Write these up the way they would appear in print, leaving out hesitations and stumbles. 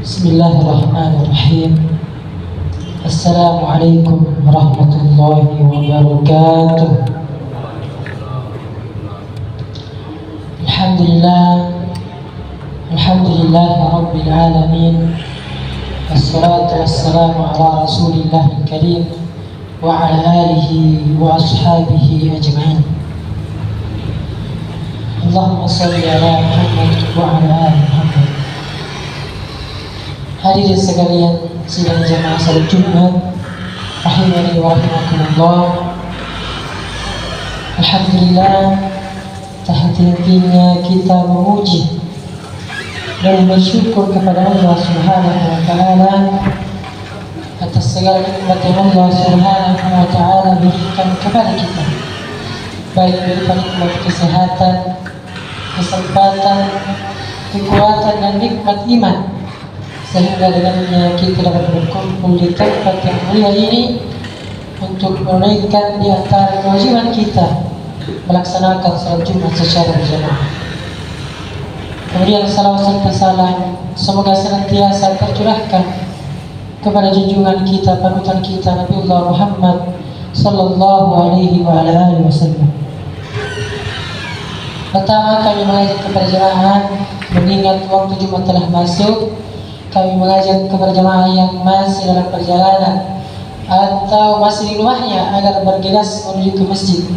Bismillahirrahmanirrahim. Assalamualaikum warahmatullahi wabarakatuh. Alhamdulillah rabbil alamin. Wassalatu wassalamu ala rasulillahil karim wa ala alihi wa ashabihi ajma'in. Allahumma salli ala Muhammad wa ala ali Muhammad. Hadirin sekalian sidang jamaah salat Jumat rahimani wa rahimakumullah. Alhamdulillah, tak henti-hentinya kita memuji dan bersyukur kepada Allah Subhanahu wa taala atas segala nikmat yang Allah Subhanahu wa taala berikan kepada kita, baik berupa nikmat kesehatan, kesempatan, kekuatan dan nikmat iman, sehingga dengannya kita dapat berkumpul di tempat yang mulia ini untuk menunaikan di antara kewajiban kita melaksanakan salat Jumat secara berjamaah. Kemudian salawat serta salam semoga senantiasa tercurahkan kepada junjungan kita, panutan kita, Nabiullah Muhammad sallallahu alaihi wa ala alihi wasallam. Pertama, kami mengajak kepada jemaah mengingat waktu Jumat telah masuk. Kami mengajak kepada jemaah yang masih dalam perjalanan atau masih di rumahnya agar bergegas menuju ke masjid.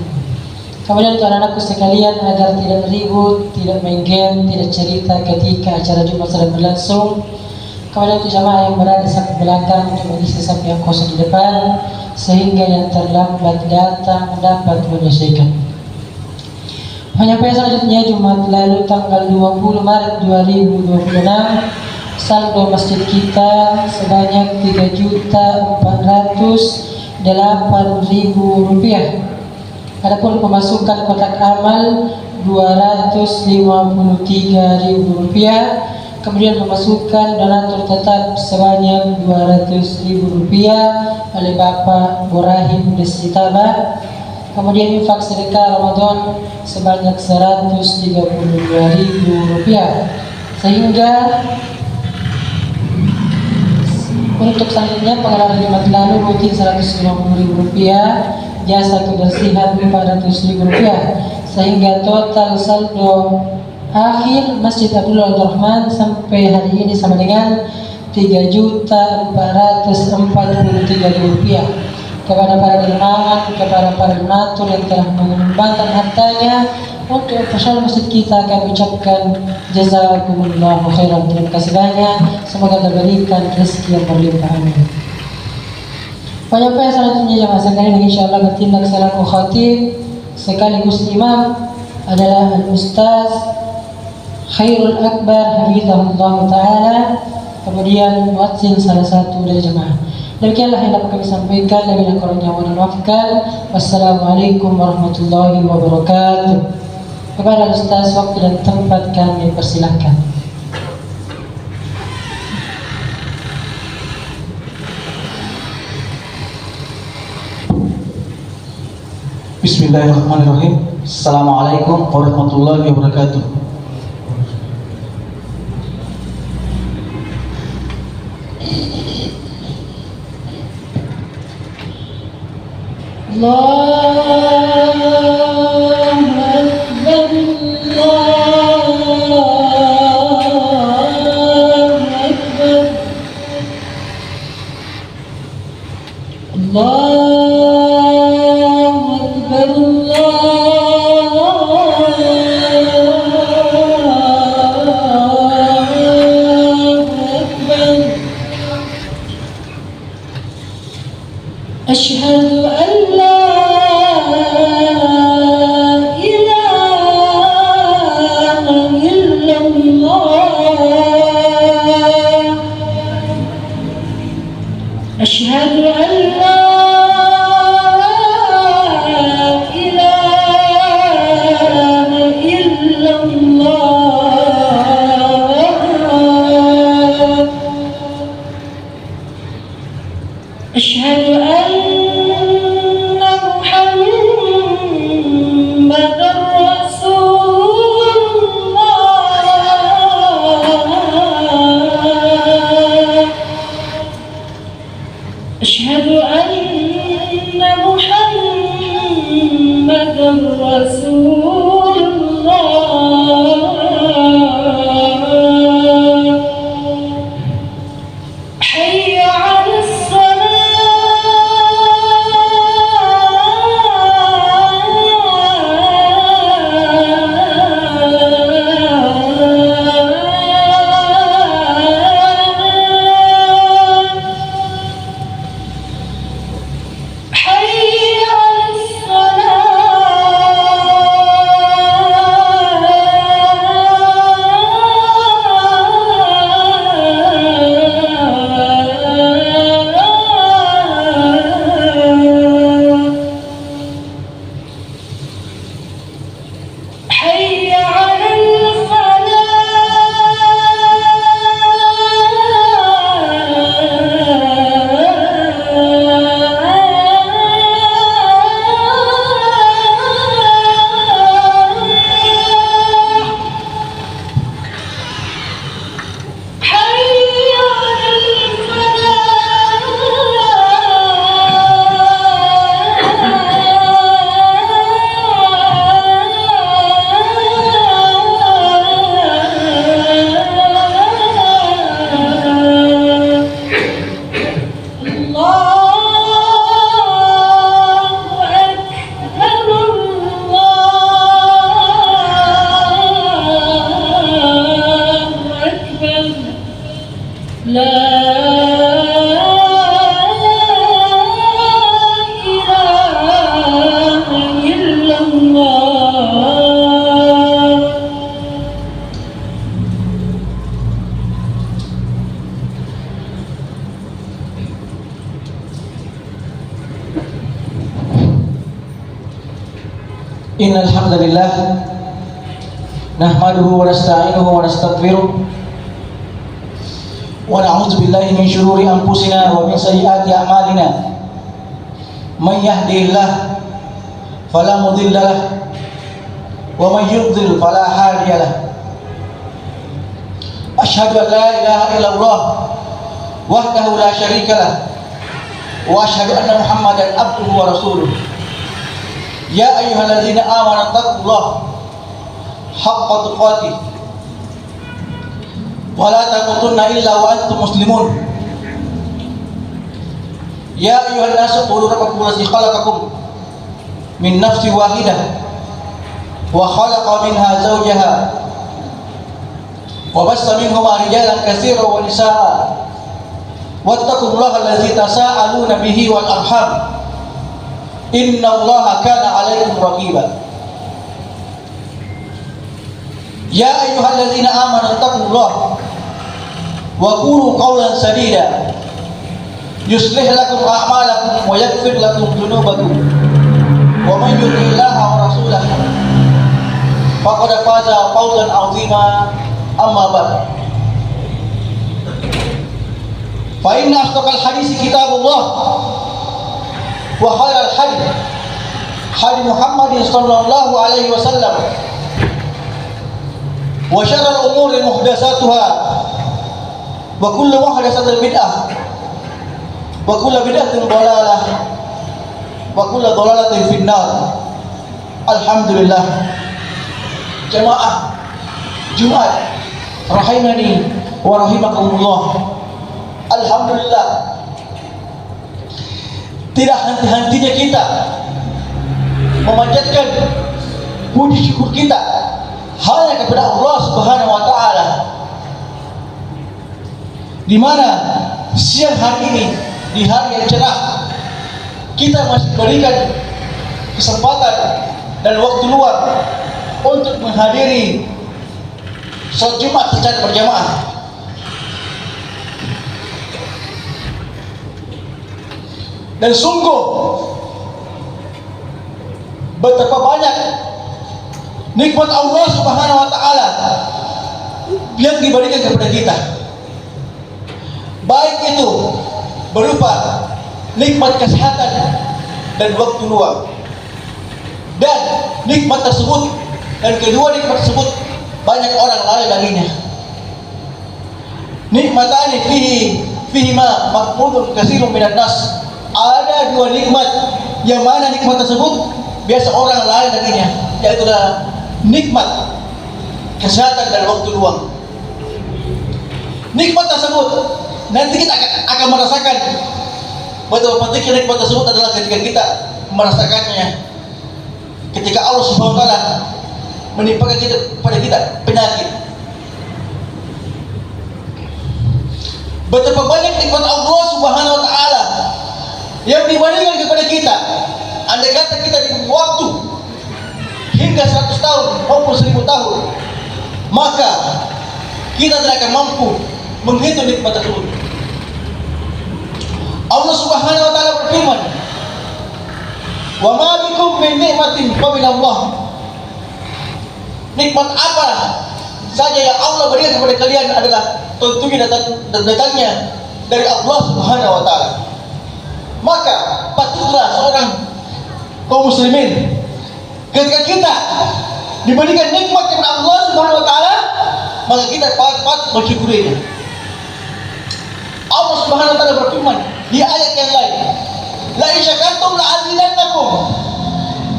Kemudian untuk anak-anakku sekalian agar tidak ribut, tidak main game, tidak cerita ketika acara Jumat sedang berlangsung. Kemudian untuk jemaah yang berada di samping belakang untuk mengisi samping yang kosong di depan, sehingga yang terlambat datang dapat menyelesaikan. Penyampaian selanjutnya Jumat lalu tanggal 20 Maret 2026, saldo masjid kita sebanyak Rp3.408.000. Adapun pemasukan kotak amal Rp253.000. Kemudian pemasukan donatur tetap sebanyak Rp200.000 oleh Bapak Burahim Desitaba. Kemudian infak sedekah Ramadan sebanyak Rp132.000. Sehingga untuk selanjutnya pengeluaran Jumat lalu rutin Rp150.000, jasa kebersihan Rp400.000, sehingga total saldo akhir Masjid Abdullah Abdurrahman sampai hari ini sama dengan Rp3.443.000. Kepada para dermawan, kepada para donatur yang telah menyumbangkan hartanya untuk operasional masjid kita, kami ucapkan jazakumullahu khairan. Terima kasih banyak, semoga diberikan rezeki yang berlimpah, amin. Penyampaian selanjutnya jamaah sekalian insyaallah bertindak selaku khatib sekaligus imam adalah Al-Ustaz Khairul Akbar hafizahullah taala, kemudian muadzin salah satu dari jemaah. Demikianlah yang dapat kami sampaikan, dan kurangnya mohon maafkan. Wassalamualaikum warahmatullahi wabarakatuh. Kepada Ustaz, waktu dan tempat kami persilahkan. Bismillahirrahmanirrahim. Assalamualaikum warahmatullahi wabarakatuh. أشهد أن لا لا إله إلا الله. إن الحمد لله نحمده ونستعينه ونستغفره ونعوذ بالله من شرور أنفسنا ومن سيئات أعمالنا. من يهده الله فلا مضل له ومن يضلل فلا هادي له. أشهد أن لا إله إلا الله وحده لا شريك له وأشهد أن محمدا عبده ورسوله. يا أيها الذين آمنوا اتقوا الله حق تقاته ولا تموتن إلا وأنتم مسلمون. يا أيها الناس اتقوا ربكم الذي خلقكم من نفس واحدة وخلق منها زوجها وبث منهما رجالا كثيرا ونساء واتقوا الله الذي تساءلون به والأرحام إن الله كان عليكم رقيبا. يا أيها الذين آمنوا اتقوا الله وقولوا قولا سديدا يصلح لكم أعمالكم ويغفر لكم ذنوبكم ومن يطع الله ورسوله فقد فاز فوزا عظيما. أما بعد فإن أصدق الحديث كتاب الله وخير الحديث حديث محمد صلى الله عليه وسلم وشر الأمور محدثاتها وكل محدثة بدعة وكل بدعة ضلالة وكل ضلالة في النار. Alhamdulillah, jamaah Jumat rahimani wa rahimakumullah. Alhamdulillah, tidak henti-hentinya kita memanjatkan puji syukur kita hanya kepada Allah Subhanahu wa taala, di mana siang hari ini di hari yang cerah kita masih diberikan kesempatan dan waktu luang untuk menghadiri salat Jumat secara berjamaah. Dan sungguh betapa banyak nikmat Allah Subhanahu wa taala yang diberikan kepada kita. Baik itu berupa nikmat kesehatan dan waktu luang. Dan nikmat tersebut dan kedua nikmat tersebut banyak orang lalai laginya. Nikmatani fihi ma maqbudun katsirun minan nas. Ada dua nikmat yang mana nikmat tersebut biasa orang lalai laginya, yaitu nikmat kesehatan dan waktu luang. Nikmat tersebut nanti kita akan merasakan betapa pentingnya nikmat tersebut adalah ketika kita merasakannya, ketika Allah Subhanahu wa taala menimpakan pada kita penyakit. Betapa banyak nikmat Allah Subhanahu wa taala yang diberikan kepada kita. Andai kata kita diberi waktu hingga 100 tahun maupun 1000 tahun, maka kita tidak akan mampu menghitung nikmat tersebut. Allah Subhanahu wa taala berfirman, "Wa ma bikum min ni'matin fa min Allah." Nikmat apa saja yang Allah berikan kepada kalian adalah tentunya datangnya dari Allah Subhanahu wa taala. Maka patutlah seorang kaum muslimin ketika kita diberikan nikmat kepada Allah Subhanahu wa taala, maka kita patut mensyukurinya. Allah Subhanahu wa taala berfirman di ayat yang lain, "La in syakartum la azidannakum."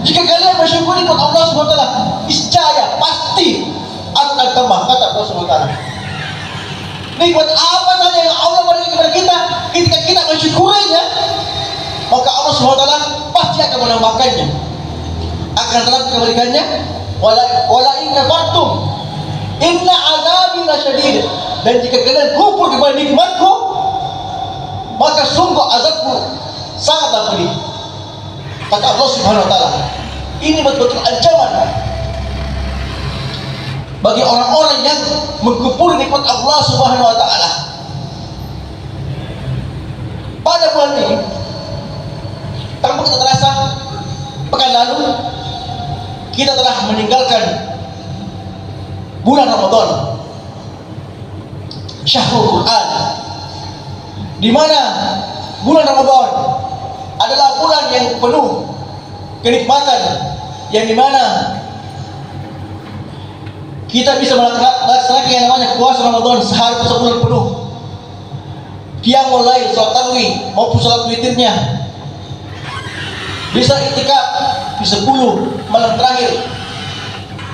Jika kalian bersyukur nikmat Allah Subhanahu wa taala, niscaya pasti akan tambah, kata Allah Subhanahu wa taala. Nikmat apa saja yang Allah berikan kepada kita, ketika kita mensyukurinya, maka Allah Subhanahu wa taala pasti akan menambahkannya. Akan tetapi kebalikannya, wala in kafartum Inna azabi lasyadid. Dan jika kalian kufur kepada nikmatku, maka sungguh azabku sangatlah pedih. Kata Allah Subhanahu wa taala. Ini betul-betul ancaman bagi orang-orang yang mengkufuri nikmat Allah Subhanahu wa taala. Pada bulan ini, tanpa kita terasa, pekan lalu kita telah meninggalkan bulan Ramadan, Syahrul Quran, di mana bulan Ramadan adalah bulan yang penuh kenikmatan, yang dimana kita bisa melaksanakan yang namanya puasa Ramadan sehari sebulan penuh. Qiyamul lail, salat tarawih maupun salat witirnya, bisa iktikaf di 10 malam terakhir,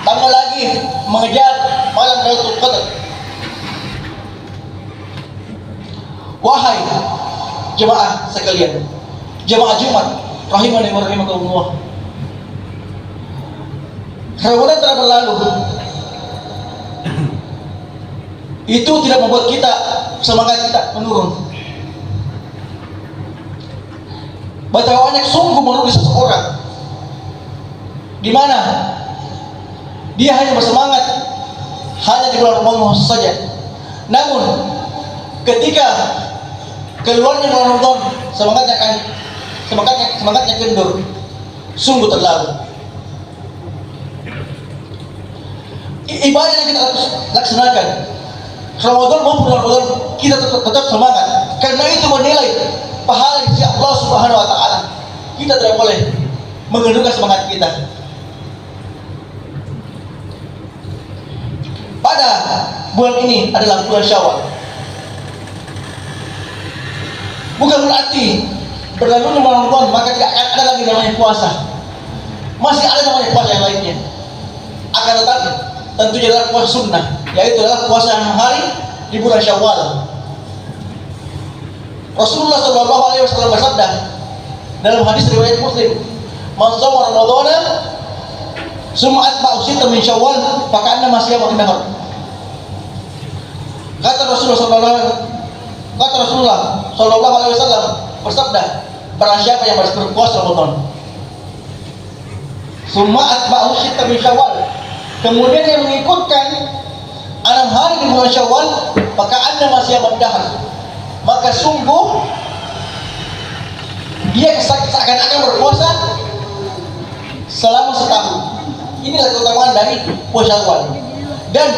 tambah lagi mengejar malam Lailatul Qadar. Wahai jemaah sekalian, jemaah Jumat rahimani wa rahimakumullah, Ramadan telah berlalu. Itu tidak membuat kita, semangat kita menurun. Betapa banyak sungguh merugi seseorang di mana dia hanya bersemangat hanya di bulan Ramadan saja. Namun ketika keluarnya bulan Ramadan, semangatnya kendur. Sungguh terlalu. Ibadah yang kita laksanakan Ramadan maupun Ramadan, kita tetap semangat, karena itu menilai pahala di sisi Allah Subhanahu wa taala. Kita tidak boleh mengendurkan semangat kita. Pada bulan ini adalah bulan Syawal. Bukan berarti berlalunya bulan Ramadan maka tidak akan ada lagi namanya puasa. Masih ada namanya puasa yang lainnya. Akan tetapi tentunya adalah puasa sunnah, yaitu adalah puasa hari di bulan Syawal. Rasulullah Shallallahu Alaihi Wasallam bersabda dalam hadis riwayat Muslim, "Man shoma Ramadhana summa atba'ahu sittan min Syawal, faka'annama shama ad-dahr." Kata Rasulullah Shallallahu Alaihi Wasallam bersabda, barang siapa yang berpuasa Ramadan, summa atba'ahu sittan min Syawal, kemudian yang mengikutkan 6 hari di bulan Syawal, maka anda masih ad-dahr, maka sungguh dia seakan-akan berpuasa selama setahun. Inilah keutamaan dari puasa Syawal. Dan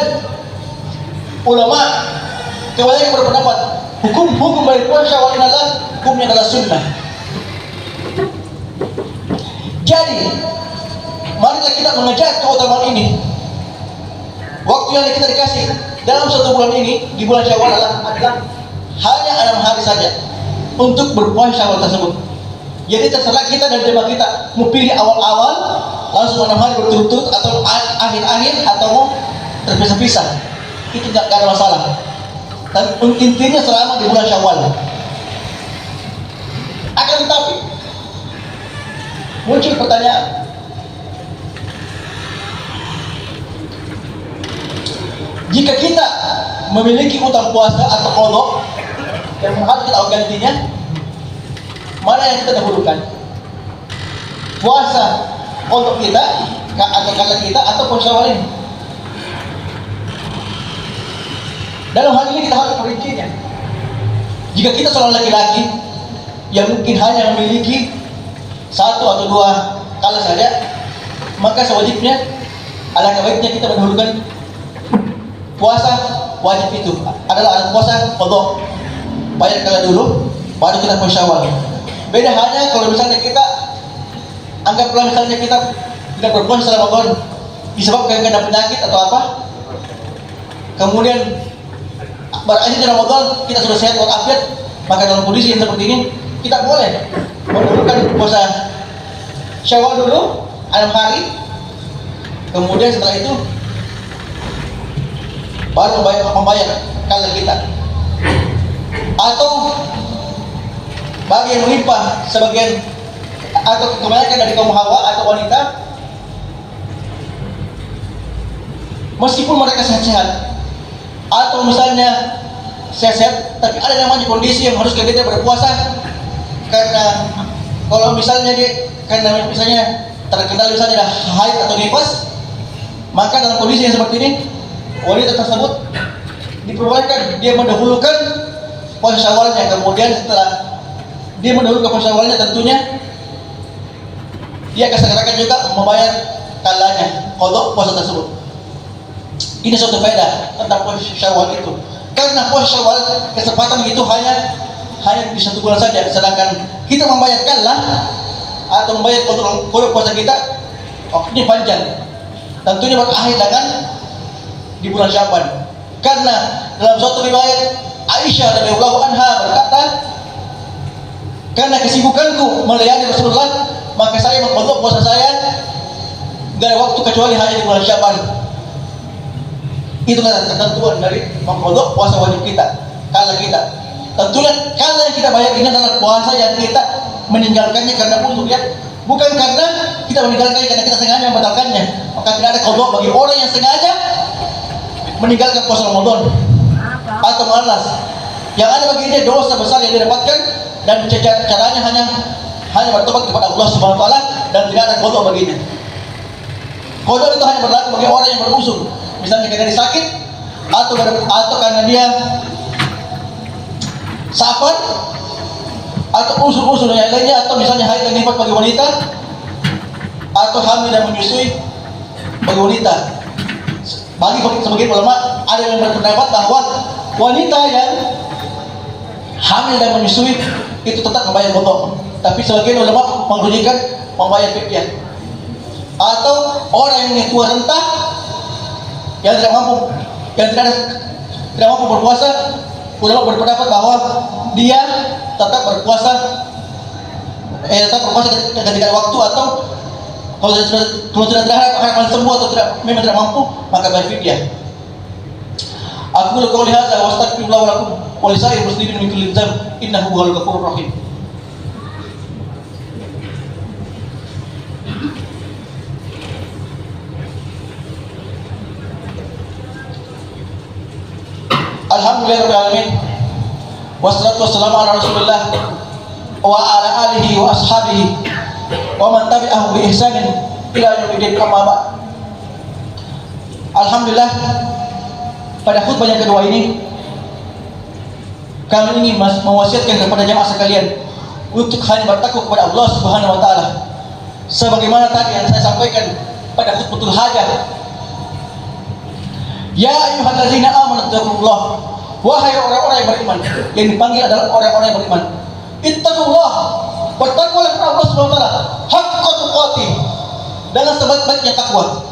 ulama kebanyakan berpendapat hukum dari puasa Syawal adalah hukumnya adalah sunnah. Jadi marilah kita mengejar keutamaan ini. Waktu yang kita dikasih dalam satu bulan ini, di bulan Syawal adalah hanya 6 hari saja untuk berpuasa Syawal tersebut. Jadi terserah kita dan jemaah kita mau pilih awal-awal langsung 6 hari berturut-turut, atau akhir-akhir, atau mau terpisah-pisah. Itu tidak ada masalah. Dan intinya selama di bulan Syawal. Akan tetapi muncul pertanyaan, jika kita memiliki utang puasa atau qadha yang harus kita gantinya, mana yang kita dahulukan? Puasa untuk kita atau kata kita atau puasa Syawal ini? Dalam hal ini kita harus merincinya. Jika kita seorang laki-laki yang mungkin hanya memiliki 1 atau 2 kala saja, maka sewajibnya, alangkah baiknya kita mendahulukan puasa wajib itu adalah puasa qadha, bayar kala dulu, baru kita puasa Syawal. Beda hanya kalau misalnya kita anggaplah misalnya kita tidak berpuasa selama Ramadan disebabkan karena penyakit atau apa, kemudian berakhir di Ramadan kita sudah sehat walafiat, maka dalam kondisi yang seperti ini kita boleh mendahulukan puasa Syawal dulu 6 hari, kemudian setelah itu baru membayar kala kita. Atau bagi yang melimpah sebagian atau kebanyakan dari kaum hawa atau wanita meskipun mereka sehat-sehat, atau misalnya sehat-sehat, tapi ada namanya kondisi yang harus kita berpuasa. Karena kalau misalnya karena misalnya terkendali misalnya haid atau nifas, maka dalam kondisi yang seperti ini wanita tersebut diperbolehkan dia mendahulukan puasa Syawalnya. Kemudian setelah dia mendahulukan puasa Syawalnya, tentunya dia akan segerakan juga membayar kalanya qadha puasa tersebut. Ini suatu faedah tentang puasa Syawal itu. Karena puasa Syawal kesempatan itu hanya di 1 bulan saja, sedangkan kita membayar kalah atau membayar qadha puasa kita waktunya panjang. Tentunya berakhir dengan di bulan Sya'ban. Karena dalam suatu riwayat Aisyah radhiyallahu anha berkata, karena kesibukanku melayani Rasulullah, maka saya mengqadha puasa saya gak ada waktu kecuali hanya di bulan Sya'ban. Itulah ketentuan dari mengqadha puasa wajib kita, kala kita. Tentunya kala yang kita bayar ini adalah puasa yang kita meninggalkannya karena uzur, ya. Bukan karena kita meninggalkannya karena kita sengaja membatalkannya. Maka tidak ada qadha bagi orang yang sengaja meninggalkan puasa Ramadan atau malas. Yang ada bagi dia dosa besar yang didapatkan, dan caranya hanya bertobat kepada Allah Subhanahu wa taala, dan tidak ada qadha baginya. Qadha itu hanya berlaku bagi orang yang beruzur, misalnya karena dia sakit atau karena dia safar atau usul-usul yang lainnya, atau misalnya haid dan nifas bagi wanita, atau hamil dan menyusui bagi wanita. Bagi sebagian ulama ada yang berpendapat bahwa wanita yang hamil dan menyusui itu tetap membayar qadha, tapi sebagian ulama menunjukkan membayar fidyah. Atau orang yang tua renta yang tidak mampu berpuasa, ulama berpendapat bahwa dia tetap berpuasa ketika waktu, atau kalau sudah akan sembuh atau memang tidak mampu, maka bayar fidyah. Aku qouli hadza wa astaghfirullah wa lakum wa lisa'iril muslimin min kulli dhanb innahu huwal ghafurur rahim. Alhamdulillahirabbil alamin. Wassalatu wassalamu ala Rasulillah wa ala alihi wa ashabihi wa man tabi'ahu bi ihsanin ila yaumil qiyamah. Alhamdulillah, pada khutbah yang kedua ini kami ingin mewasiatkan kepada jamaah sekalian untuk hanya bertakwa kepada Allah Subhanahu wa taala. Sebagaimana tadi yang saya sampaikan pada khutbatul hajah. Ya ayyuhallazina amanu taqullaha, wahai orang-orang yang beriman. Yang dipanggil adalah orang-orang yang beriman. Ittaqullah, bertakwalah kepada Allah Subhanahu wa taala haqqa tuqatih, dengan sebaik-baiknya takwa.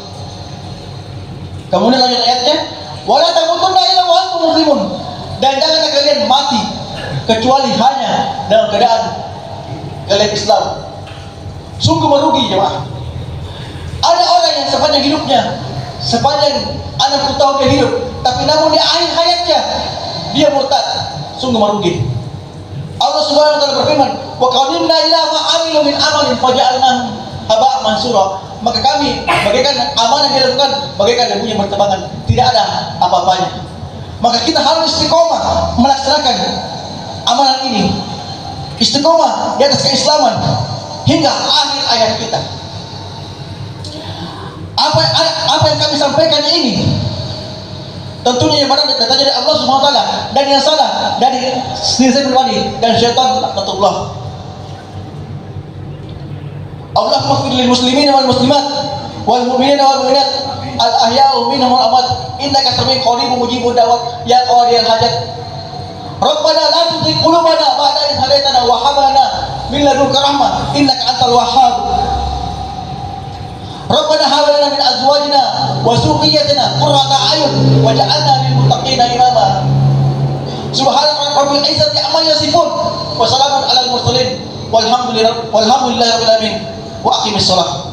Kemudian lanjut ayatnya, wala tamutunna illa wa antum muslimun, dan jangan kalian mati kecuali hanya dalam keadaan kalian Islam. Sungguh merugi jemaah. Ada orang yang sepanjang hidupnya, sepanjang 60 tahun dia hidup, tapi namun di akhir hayatnya dia murtad. Sungguh merugi. Allah Subhanahu wa taala berfirman, wa qadimna ila ma amilu min amalin faja'alnahu haba'an mansura. Maka kami bagaikan amal yang dilakukan bagaikan debu yang berterbangan, tidak ada apa-apanya. Maka kita harus istiqomah melaksanakan amalan ini, istiqomah di atas keislaman hingga akhir hayat kita. Apa yang kami sampaikan ini tentunya yang benar datangnya dari Allah Subhanahu wa taala, dan yang salah dari diri saya pribadi dan syaitan laknatullah. Allahumma ighfir lil muslimina wal muslimat wal mu'minina wal mu'minat al ahya'u minhum wal amwat innaka sami'un qaribun mujibud da'wat ya qadiyal hajat. Rabbana la tuzigh qulubana ba'da idh hadaytana wa hab lana min ladunka rahmah innaka antal wahhab. Rabbana hab lana min azwajina wa dhurriyyatina qurrata a'yun waj'alna lil muttaqina imama. Subhana rabbil izzati amma yasifun wa salamun alal mursalin walhamdulillahi rabbil alamin. Wa aqimis shalah.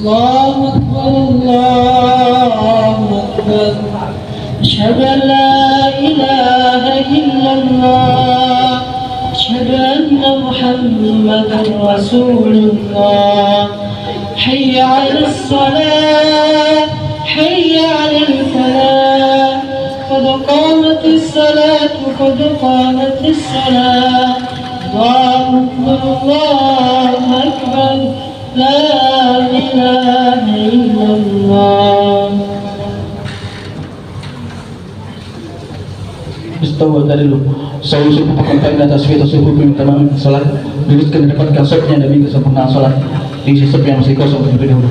Allahu akbar, Allahu akbar. Asyhadu an la ilaha illallah. أشهد أن محمدا رسول الله. حي على الصلاة حي على الفلاح قد قامت الصلاة قد قامت الصلاة. الله أكبر الله أكبر لا إله إلا الله. Istawa dari lu. Saya suruh pakai atas kita suruh tamam salat. Luruskan dapatkan sopnya demi kesempurnaan salat. Isi sop yang masih kosong terlebih dahulu.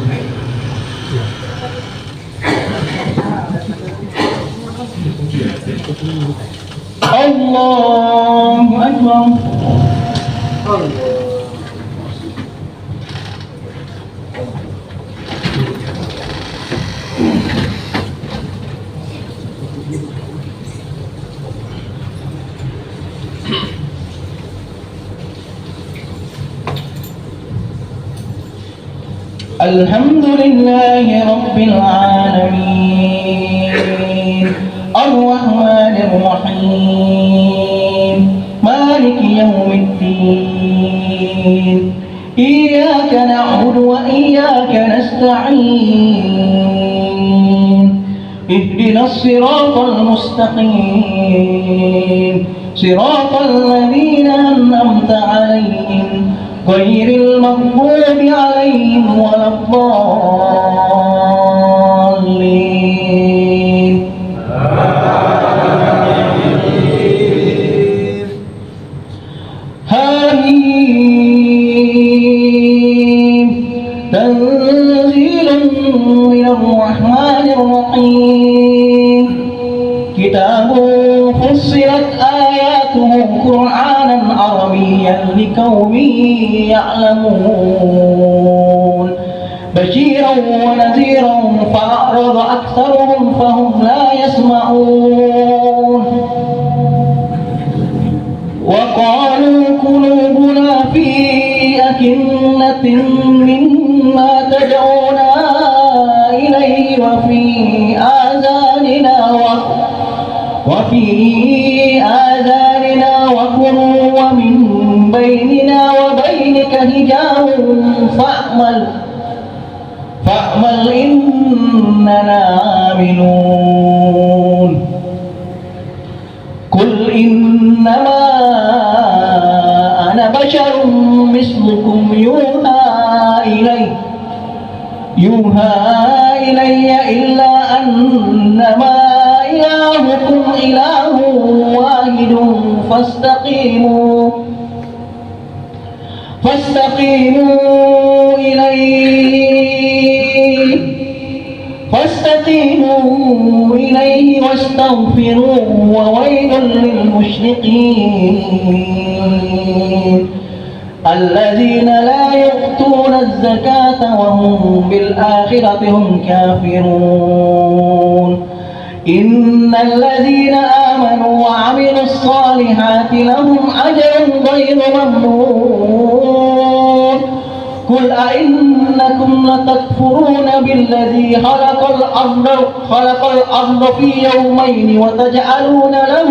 Allahu Akbar. الحمد لله رب العالمين الرحمن الرحيم مالك يوم الدين إياك نعبد وإياك نستعين اهدنا الصراط المستقيم صراط الذين أنعمت عليهم غير المغضوب عليهم ولا الضالين. حميم تنزيل من الرحمن الرحيم كتاب فصلت آياته قرآنا عربيا لقوم يعلمون بشيرا ونذيرا فأعرض أكثرهم فهم لا يسمعون وقالوا قلوبنا في أكنة مما تدعونا إليه وفي آذاننا وقر ومن بيننا وبينك حجاب فاعمل إننا عاملون. قل إنما أنا بشر مثلكم يوحى إلي إلا أنما إلهكم إله واحد فاستقيموا إليه واستغفروه وويل للمشركين الذين لا يؤتون الزكاة وهم بالآخرة هم كافرون. إن الذين آمنوا وعملوا الصالحات لهم أجر غير ممنون. قل أئنكم لتكفرون بالذي خلق الأرض في يومين وتجعلون له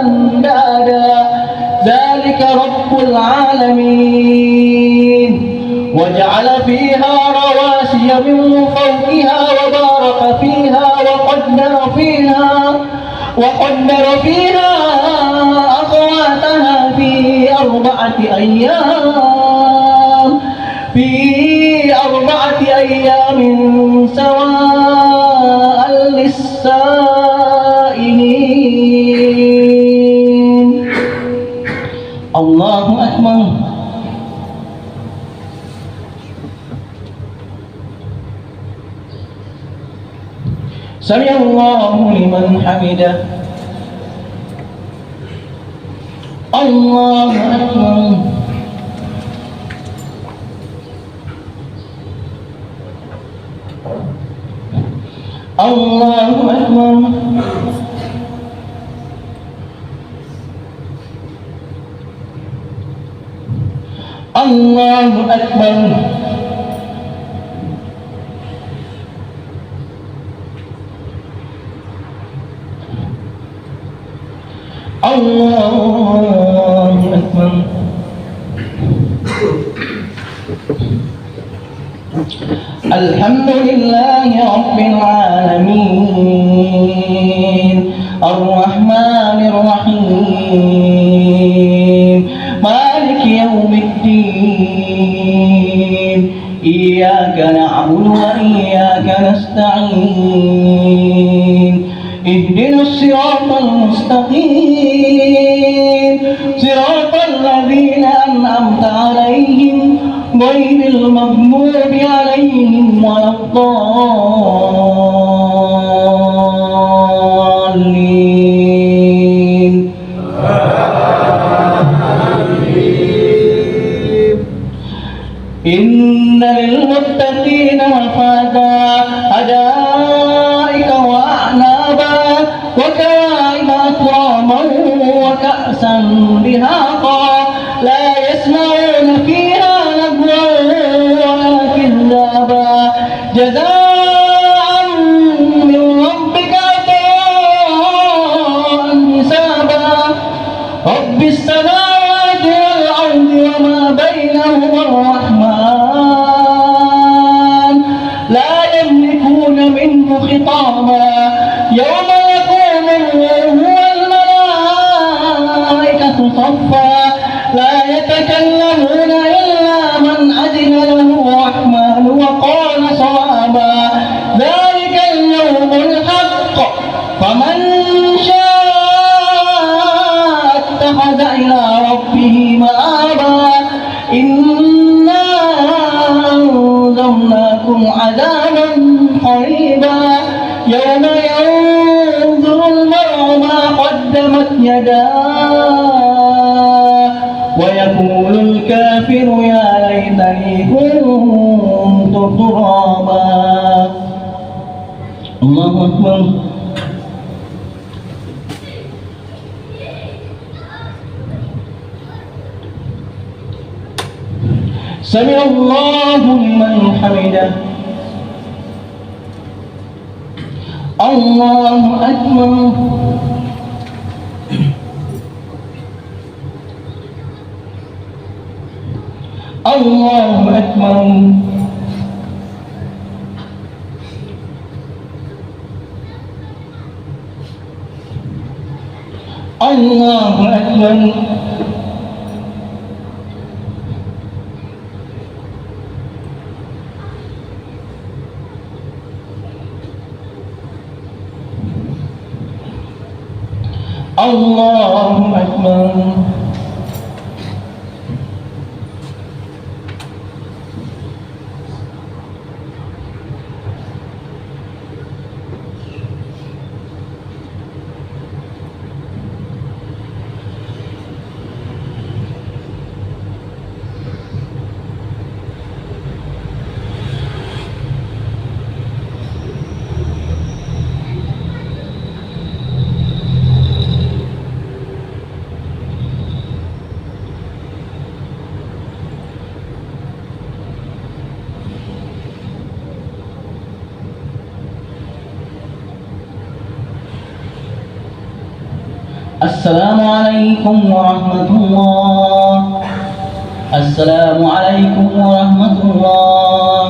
أندادا ذلك رب العالمين وجعل فيها رواسي من فوقها وبارك فيها وقدر فيها أقواتها في أربعة أيام سواء للسائلين. الله أكبر. سمع الله لمن حمده. الله أكبر. الله أكبر. الله أكبر. الله أكبر. الحمد لله رب العالمين الرحمن الرحيم مالك يوم الدين إياك نعبد وإياك نستعين اهدنا الصراط المستقيم صراط الذين أنعمت عليهم غير المغضوب عليهم ولا الضالين إن للمتقين مفازا حدائق وأعنابا وكواعب أتراما وكأسا دهاقا لا يسمعون فيها لغوا ولا كذابا جزاء من ربك عطاء حسابا رب السماوات والأرض وما بينهما الرحمن لا يملكون منه خطابا يوم يقوم الله والملائكة صفا لا يتكلمون إلا من أذن له الرحمن وقال صوابا ذلك اليوم الحق فمن شاء اتخذ إلى ربه مآبا إنا أنذرناكم عذابا قريبا يوم ينظر المرء ما قدمت يداه ويقول الكافر يا ليتني كنت ترابا الله أكبر سمع الله لمن حمده الله أكبر الله أكبر الله أكبر الله أكبر السلام عليكم ورحمة الله السلام عليكم ورحمة الله